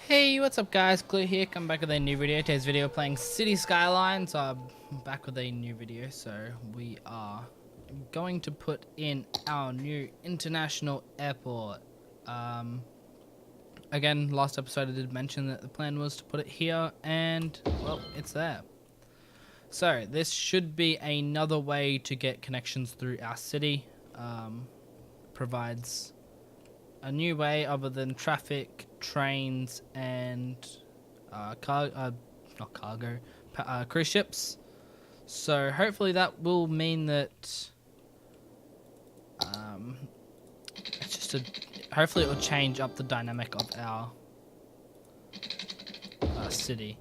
Hey, what's up guys? Glue here, come back with a new video. Today's video playing City Skylines. I'm back with a new video, so we are going to put in our new international airport. Again, last episode I did mention that the plan was to put it here, and well, it's there. So this should be another way to get connections through our city. Provides a new way other than traffic, trains, and cruise ships. So hopefully that will mean that it's just hopefully it will change up the dynamic of our city.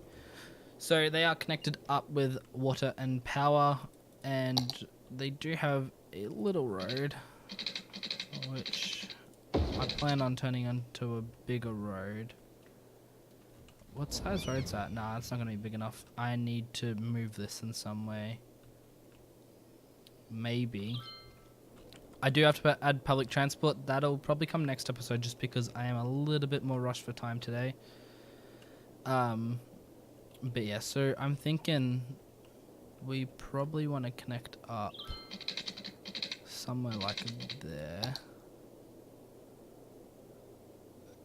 So they are connected up with water and power, and they do have a little road, which I plan on turning into a bigger road. What size road's that? Nah, it's not going to be big enough. I need to move this in some way. Maybe. I do have to add public transport. That'll probably come next episode just because I am a little bit more rushed for time today. But yeah, so I'm thinking we probably want to connect up somewhere like there.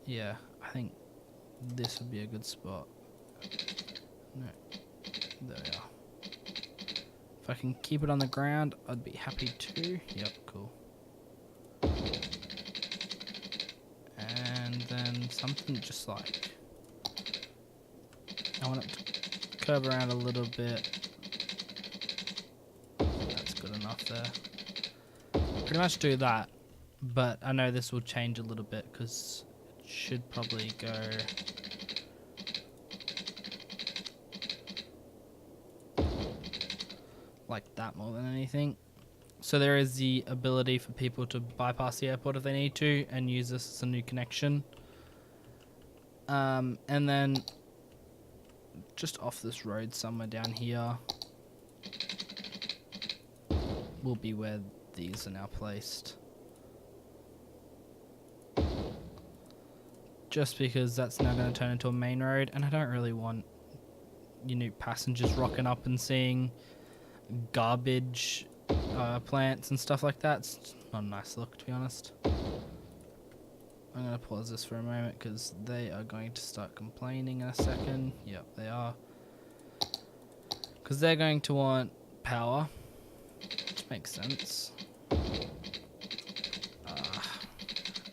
Yeah, I think this would be a good spot. No, there we are. If I can keep it on the ground, I'd be happy to. Yep, cool. And then something just like... I want it to curve around a little bit. That's good enough there. Pretty much do that, but I know this will change a little bit because it should probably go... like that more than anything. So there is the ability for people to bypass the airport if they need to and use this as a new connection. And then just off this road somewhere down here will be where these are now placed. Just because that's now going to turn into a main road, and I don't really want, you know, passengers rocking up and seeing garbage plants and stuff like that. It's not a nice look, to be honest. I'm going to pause this for a moment because they are going to start complaining in a second. Yep, they are. Because they're going to want power, which makes sense.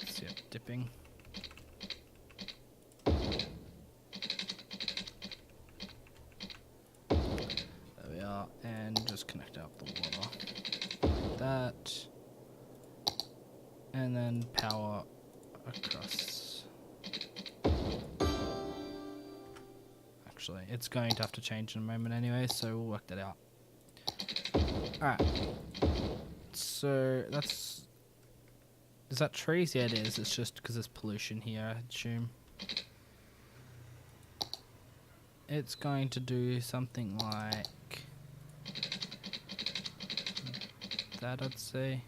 See it dipping. There we are, and just connect out the water like that. And then power across. Actually, it's going to have to change in a moment anyway, so we'll work that out. Alright. So that's... Is that trees? Yeah, it is. It's just because there's pollution here, I assume. It's going to do something like that, I'd say.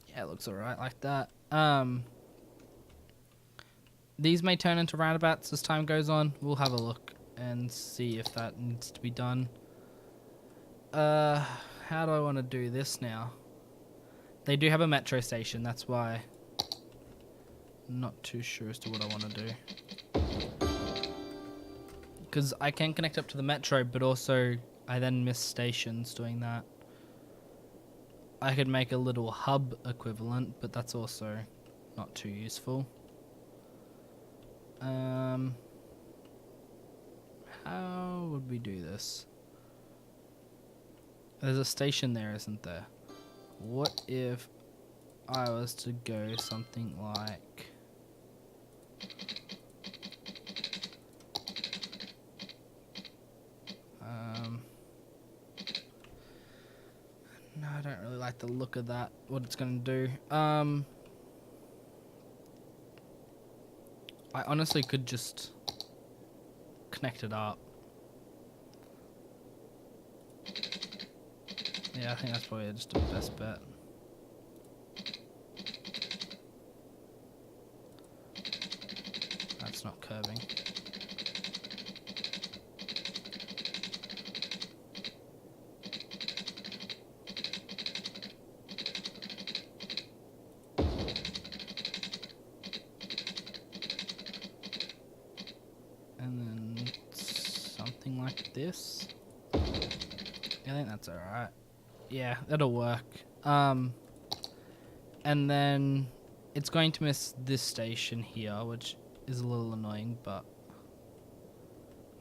Yeah, it looks alright like that. These may turn into roundabouts as time goes on. We'll have a look and see if that needs to be done. How do I want to do this now? They do have a metro station, that's why I'm not too sure as to what I want to do. Because I can connect up to the metro, but also I then miss stations doing that. I could make a little hub equivalent, but that's also not too useful. How would we do this? There's a station there, isn't there? What if I was to go something like... No, I don't really like the look of that, what it's going to do. I honestly could just connect it up. Yeah, I think that's probably just the best bet. it's not curving. And then something like this. I think that's alright. Yeah, that'll work. And then it's going to miss this station here, which is a little annoying, but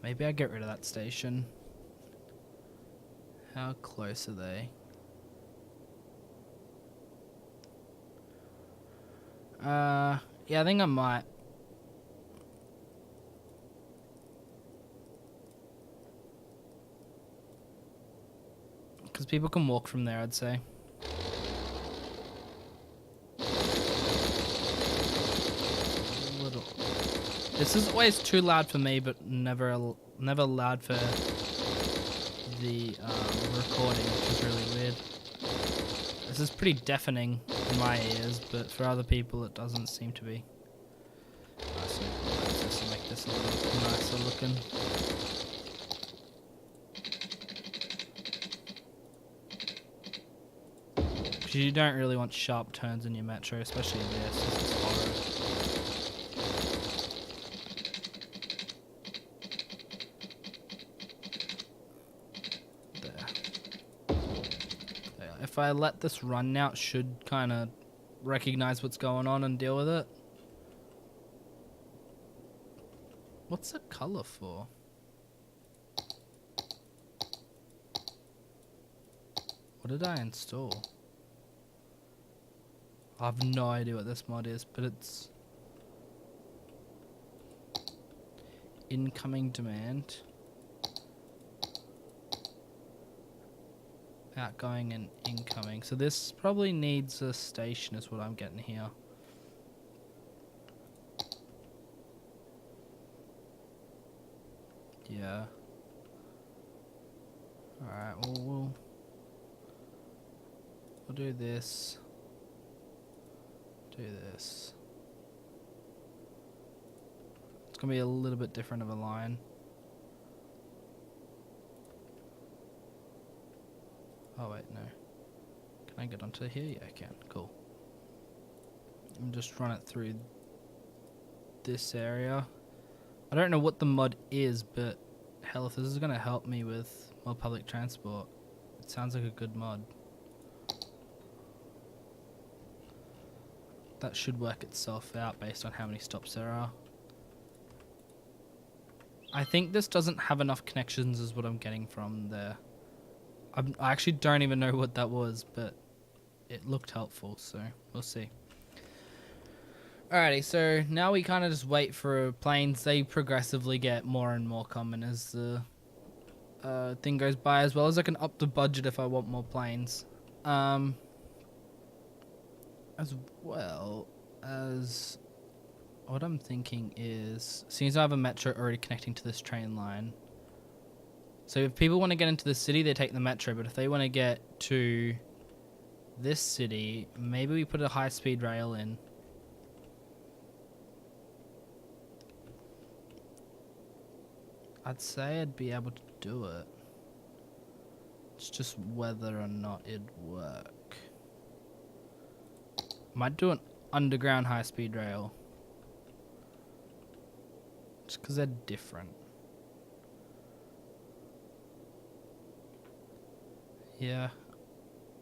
maybe I get rid of that station. How close are they? Yeah, I think I might. Because people can walk from there, I'd say. Little. This is always too loud for me, but never loud for the recording, which is really weird. This is pretty deafening in my ears, but for other people it doesn't seem to be. Just to make this a little nicer looking. Because you don't really want sharp turns in your metro, especially this. This is horrid. If I let this run now, it should kind of recognize what's going on and deal with it. What's the color for? What did I install? I have no idea what this mod is, but it's incoming demand. Outgoing and incoming. So this probably needs a station is what I'm getting here. Yeah. Alright, well we'll do this. Do this. It's gonna be a little bit different of a line. Oh wait, no. Can I get onto here? Yeah, I can. Cool. And just run it through this area. I don't know what the mod is, but hell, if this is gonna help me with more public transport, it sounds like a good mod. That should work itself out based on how many stops there are. I think this doesn't have enough connections is what I'm getting from there. I actually don't even know what that was, but it looked helpful, so we'll see. Alrighty, so now we kind of just wait for planes. They progressively get more and more common as the thing goes by, as well as I can up the budget if I want more planes. As well as what I'm thinking is, since I have a metro already connecting to this train line, so if people want to get into the city, they take the metro, but if they want to get to this city, maybe we put a high-speed rail in. I'd say I'd be able to do it. It's just whether or not it'd work. Might do an underground high-speed rail. Just because they're different. Yeah,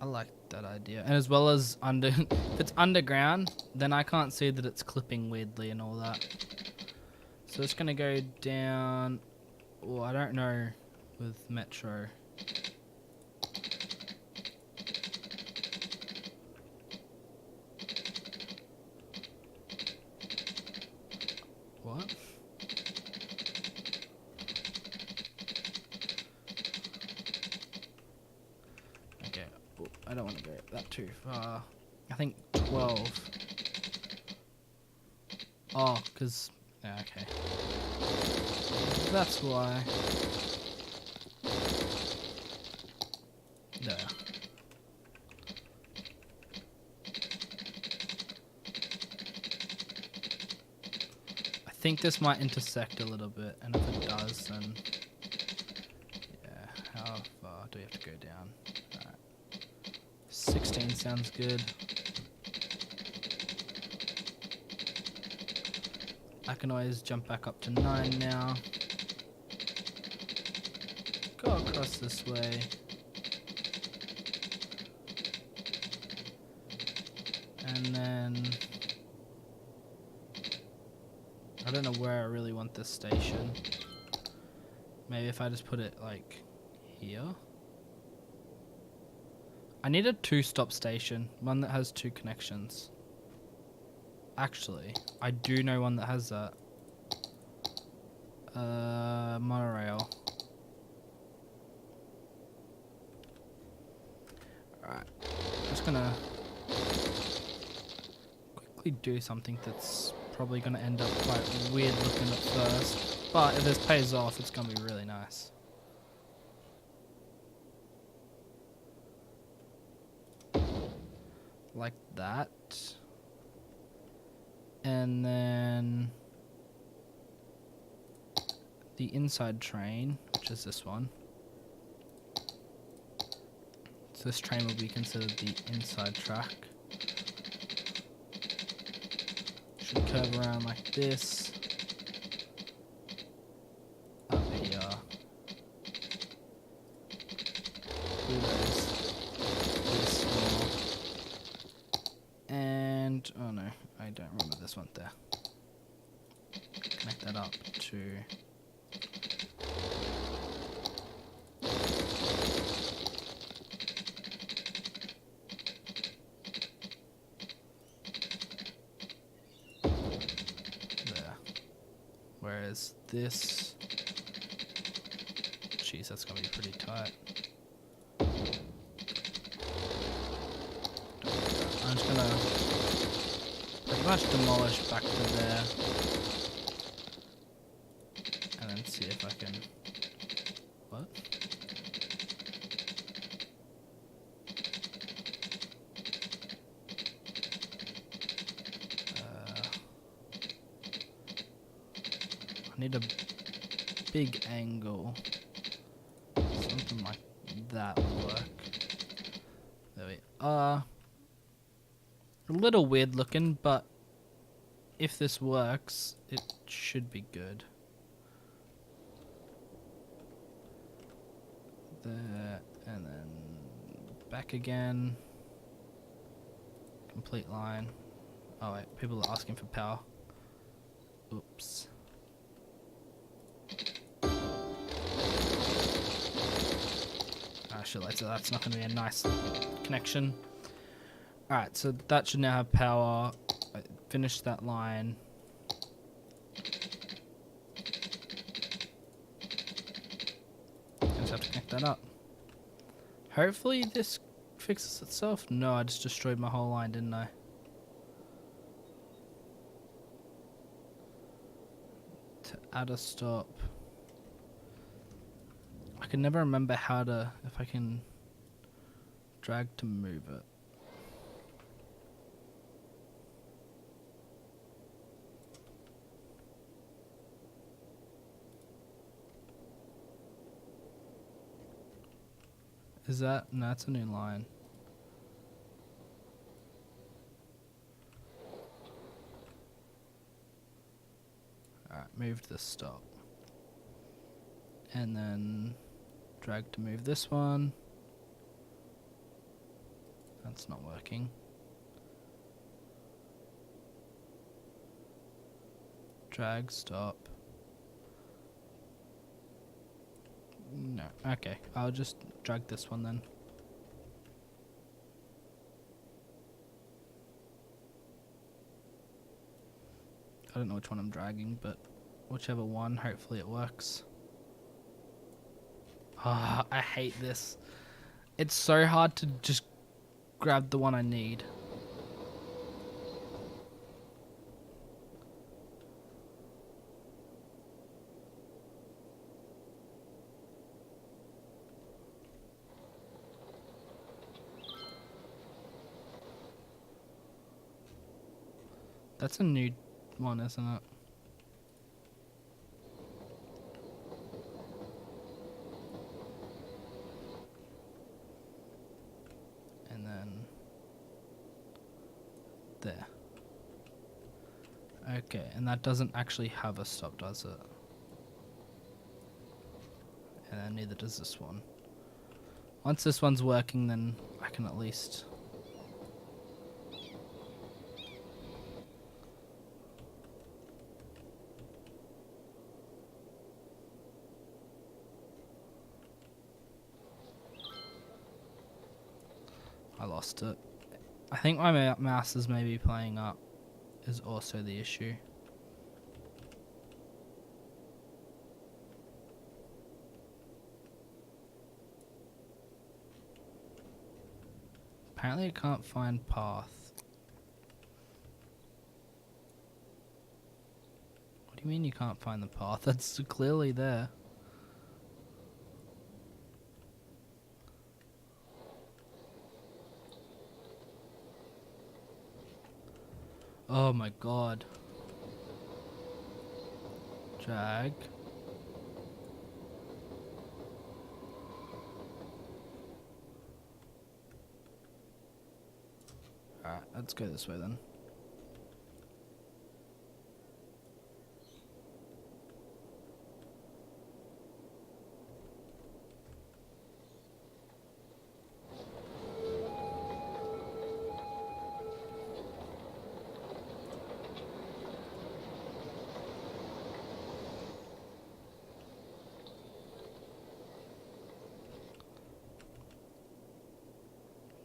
I like that idea. And as well as if it's underground, then I can't see that it's clipping weirdly and all that. So it's gonna go down. Oh, I don't know with metro. What? Okay, oh, I don't want to go that too far. I think 12. Oh, because... yeah, okay. That's why. There. I think this might intersect a little bit, and if it does, then yeah. How far do we have to go down? Alright. 16 sounds good. I can always jump back up to 9 now. Go across this way. And then I don't know where I really want this station. Maybe if I just put it like here. I need a 2-stop station, one that has 2 connections. Actually, I do know one that has that. Monorail. Alright, just gonna quickly do something that's probably gonna end up quite weird looking at first, but if this pays off, it's gonna be really nice. Like that. And then the inside train, which is this one. So this train will be considered the inside track. Should curve around like this. Up here. This more. And, oh no, I don't remember this one there. Connect that up to... Whereas this, jeez, that's gonna be pretty tight. I'm just gonna pretty much demolish back to there, and then see if I can. What? I need a big angle. Something like that would work. There we are. A little weird looking, but if this works, it should be good. There, and then back again. Complete line. Oh wait, people are asking for power. Oops. Actually, so that's not going to be a nice connection. Alright, so that should now have power. I finished that line. Just have to connect that up. Hopefully this fixes itself. No, I just destroyed my whole line, didn't I? To add a stop. I can never remember how to, if I can drag to move it. Is that? No, that's a new line. Alright, move this stop. And then drag to move this one. That's not working. Drag, stop. No, okay. I'll just drag this one then. I don't know which one I'm dragging, but whichever one, hopefully it works. Ah, I hate this. It's so hard to just grab the one I need. That's a new one, isn't it? Okay, and that doesn't actually have a stop, does it? And then neither does this one. Once this one's working, then I can at least... I lost it. I think my mouse is maybe playing up is also the issue. Apparently I can't find path. What do you mean you can't find the path? That's clearly there. Oh my god. Drag. Alright, let's go this way then.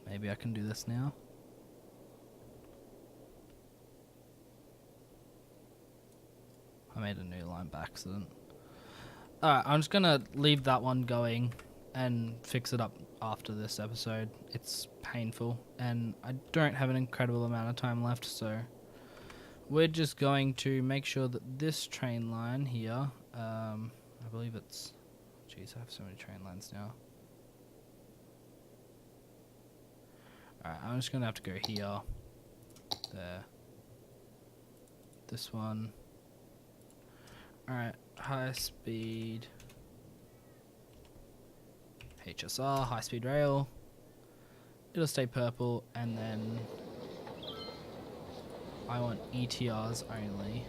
Maybe I can do this now. I made a new line by accident. Alright, I'm just gonna leave that one going and fix it up after this episode. It's painful and I don't have an incredible amount of time left, so we're just going to make sure that this train line here, I believe it's... Jeez, I have so many train lines now. Alright, I'm just gonna have to go here, there, this one. Alright, high speed HSR, high speed rail. It'll stay purple, and then I want ETRs only.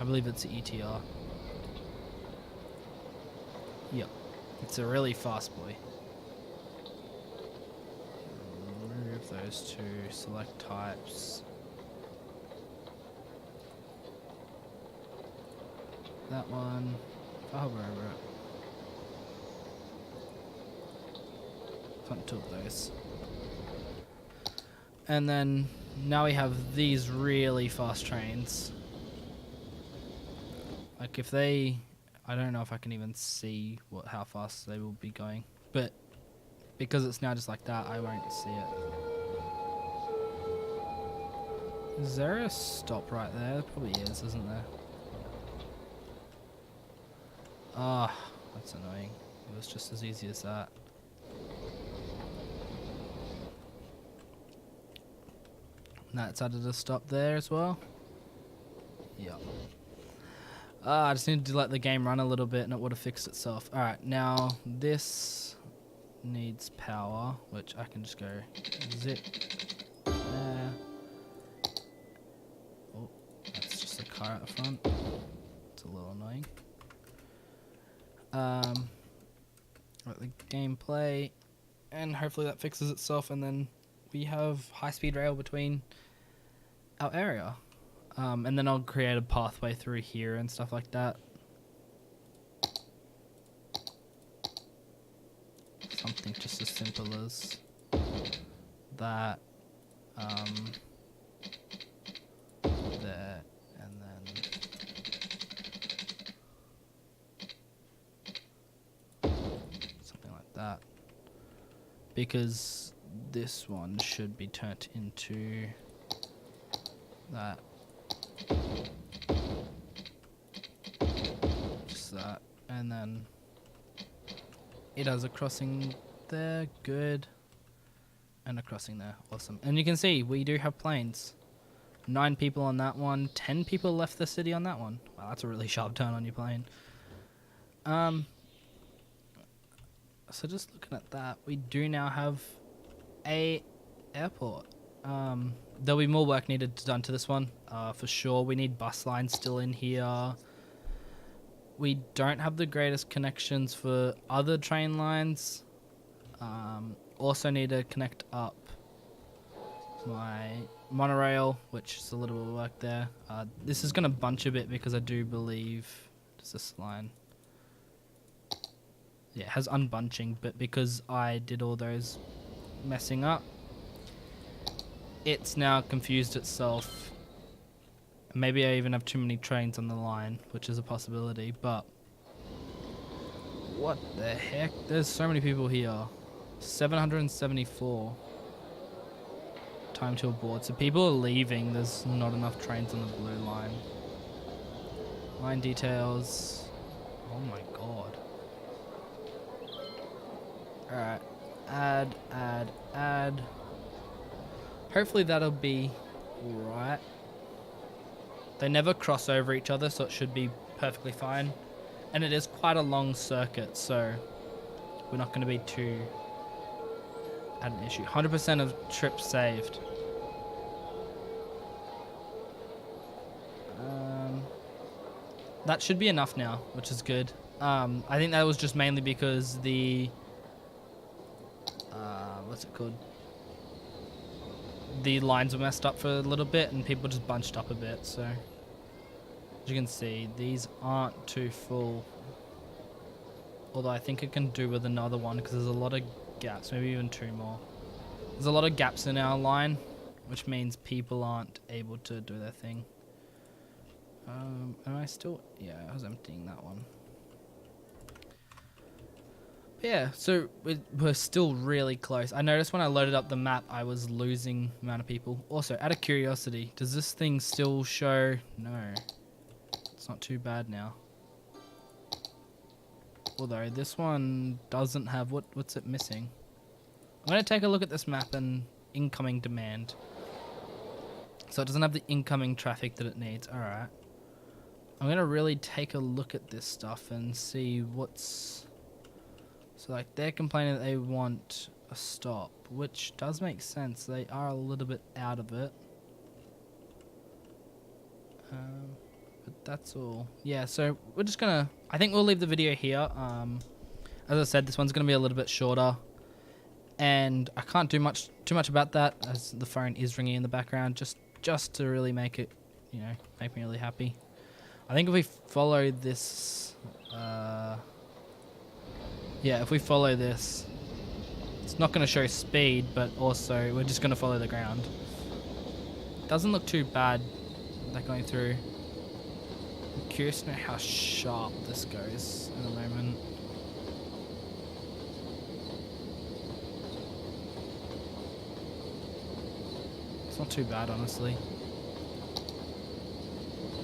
I believe it's the ETR. Yep, it's a really fast boy. Remove those two, select types. That one, if I hover over it. Can't tilt those. And then now we have these really fast trains. Like if they, I don't know if I can even see how fast they will be going, but because it's now just like that, I won't see it. Is there a stop right there? There probably is, isn't there? Ah, that's annoying. It was just as easy as that. And that's added a stop there as well. Yep. I just needed to let the game run a little bit and it would have fixed itself. Alright, now this needs power, which I can just go zip there. Oh, that's just a car at the front. It's a little annoying. Let the game play, and hopefully that fixes itself, and then we have high-speed rail between our area. And then I'll create a pathway through here and stuff like that. Something just as simple as that. There, and then something like that. Because this one should be turned into that. Just that. And then it has a crossing there, good. And a crossing there, awesome. And you can see, we do have planes. 9 people on that one, 10 people left the city on that one. Wow, that's a really sharp turn on your plane. So just looking at that, we do now have a airport. there'll be more work needed done to this one, for sure. We need bus lines still in here. We don't have the greatest connections for other train lines. Also need to connect up my monorail, which is a little bit of work there. This is going to bunch a bit because I do believe... Does this line... Yeah, it has unbunching, but because I did all those messing up, it's now confused itself. Maybe I even have too many trains on the line, which is a possibility, but... What the heck? There's so many people here. 774. Time to abort. So people are leaving. There's not enough trains on the blue line. Line details. Oh my god. Alright. Add. Hopefully that'll be right. They never cross over each other, so it should be perfectly fine. And it is quite a long circuit, so we're not going to be too at an issue. 100% of trips saved. That should be enough now, which is good. I think that was just mainly because the... what's it called? The lines were messed up for a little bit and people just bunched up a bit, so... As you can see, these aren't too full. Although I think it can do with another one because there's a lot of gaps, maybe even two more. There's a lot of gaps in our line, which means people aren't able to do their thing. Am I still... Yeah, I was emptying that one. But yeah, so we're still really close. I noticed when I loaded up the map, I was losing the amount of people. Also, out of curiosity, does this thing still show... No. It's not too bad now. Although this one doesn't have... What's it missing? I'm going to take a look at this map and incoming demand. So it doesn't have the incoming traffic that it needs. Alright. I'm going to really take a look at this stuff and see what's... So like they're complaining that they want a stop, which does make sense. They are a little bit out of it. But that's all. Yeah, so we're just gonna... I think we'll leave the video here. As I said, this one's gonna be a little bit shorter, and I can't do too much about that as the phone is ringing in the background. Just to really make it, you know, make me really happy. I think if we follow this, yeah, if we follow this, it's not gonna show speed, but also we're just gonna follow the ground. Doesn't look too bad. That going through. I'm curious to know how sharp this goes in a moment. It's not too bad, honestly.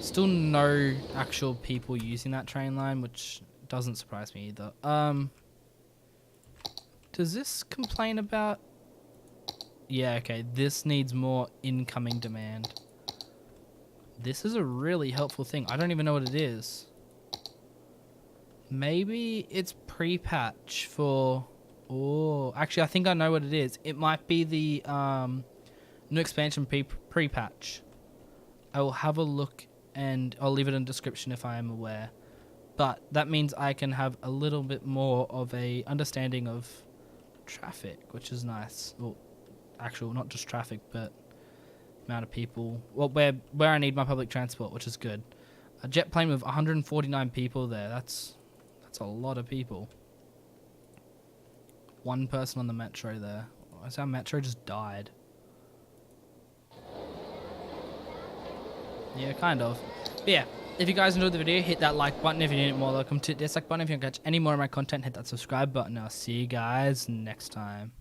Still no actual people using that train line, which doesn't surprise me either. Does this complain about... Yeah, okay, this needs more incoming demand. This is a really helpful thing. I don't even know what it is. Maybe it's pre-patch for... Oh, actually, I think I know what it is. It might be the new expansion pre-patch. I will have a look and I'll leave it in the description if I am aware. But that means I can have a little bit more of a understanding of traffic, which is nice. Well, actual, not just traffic, but... amount of people, well, where I need my public transport, which is good. A jet plane with 149 people there, that's a lot of people. One person on the metro there. Our metro just died. Yeah, kind of. But yeah, if you guys enjoyed the video, hit that like button. If you need more, welcome to dislike button. If you want to catch any more of my content, hit that subscribe button. I'll see you guys next time.